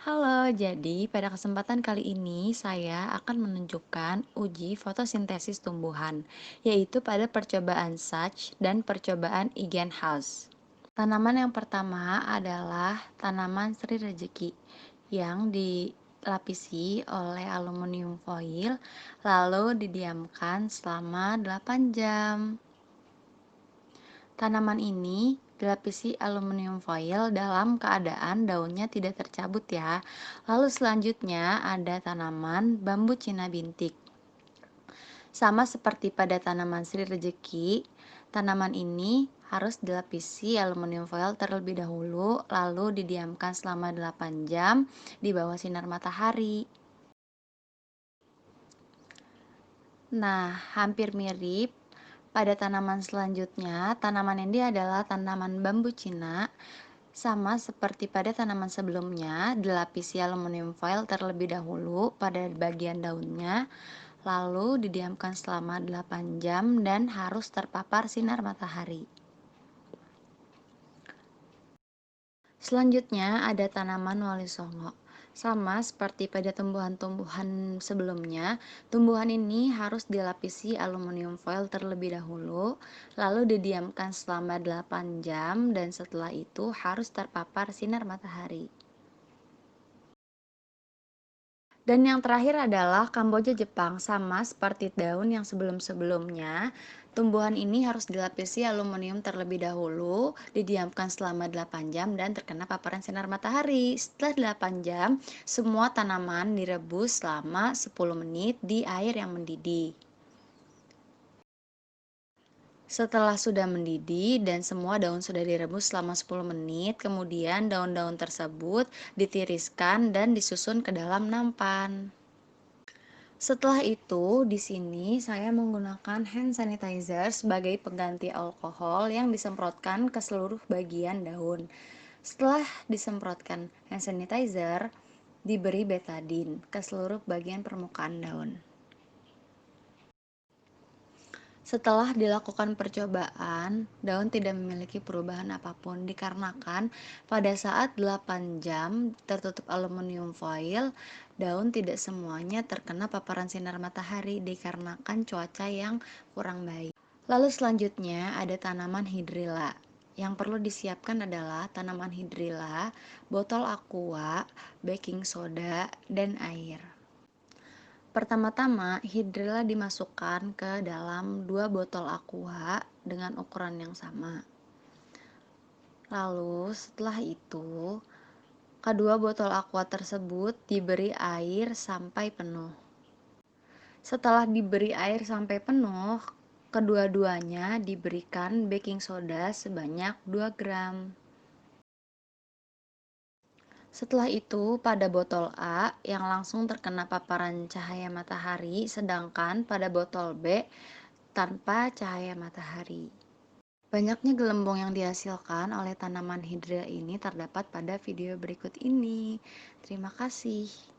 Halo, jadi pada kesempatan kali ini saya akan menunjukkan uji fotosintesis tumbuhan, yaitu pada percobaan Sachs dan percobaan Eggenshaus. Tanaman yang pertama adalah tanaman Sri Rejeki yang dilapisi oleh aluminium foil lalu didiamkan selama 8 jam. Tanaman ini dilapisi aluminium foil dalam keadaan daunnya tidak tercabut ya. Lalu selanjutnya ada tanaman bambu Cina bintik. Sama seperti pada tanaman Sri Rejeki, tanaman ini harus dilapisi aluminium foil terlebih dahulu lalu didiamkan selama 8 jam di bawah sinar matahari. Nah, hampir mirip pada tanaman selanjutnya. Tanaman ini adalah tanaman bambu Cina. Sama seperti pada tanaman sebelumnya, dilapisi aluminium foil terlebih dahulu pada bagian daunnya, lalu didiamkan selama 8 jam dan harus terpapar sinar matahari. Selanjutnya ada tanaman wali songo. Sama seperti pada tumbuhan-tumbuhan sebelumnya, tumbuhan ini harus dilapisi aluminium foil terlebih dahulu, lalu didiamkan selama 8 jam dan setelah itu harus terpapar sinar matahari. Dan yang terakhir adalah Kamboja Jepang, sama seperti daun yang sebelum-sebelumnya. Tumbuhan ini harus dilapisi aluminium terlebih dahulu, didiamkan selama 8 jam dan terkena paparan sinar matahari. Setelah 8 jam, semua tanaman direbus selama 10 menit di air yang mendidih. Setelah sudah mendidih dan semua daun sudah direbus selama 10 menit, kemudian daun-daun tersebut ditiriskan dan disusun ke dalam nampan. Setelah itu, di sini saya menggunakan hand sanitizer sebagai pengganti alkohol yang disemprotkan ke seluruh bagian daun. Setelah disemprotkan hand sanitizer, diberi betadine ke seluruh bagian permukaan daun. Setelah dilakukan percobaan, daun tidak memiliki perubahan apapun dikarenakan pada saat 8 jam tertutup aluminium foil, daun tidak semuanya terkena paparan sinar matahari dikarenakan cuaca yang kurang baik. Lalu selanjutnya ada tanaman hidrilla. Yang perlu disiapkan adalah tanaman hidrilla, botol aqua, baking soda, dan air. Pertama-tama, hidrilla dimasukkan ke dalam 2 botol aqua dengan ukuran yang sama. Lalu, setelah itu, kedua botol aqua tersebut diberi air sampai penuh. Setelah diberi air sampai penuh, kedua-duanya diberikan baking soda sebanyak 2 gram. Setelah itu, pada botol A yang langsung terkena paparan cahaya matahari, sedangkan pada botol B tanpa cahaya matahari. Banyaknya gelembung yang dihasilkan oleh tanaman hidra ini terdapat pada video berikut ini. Terima kasih.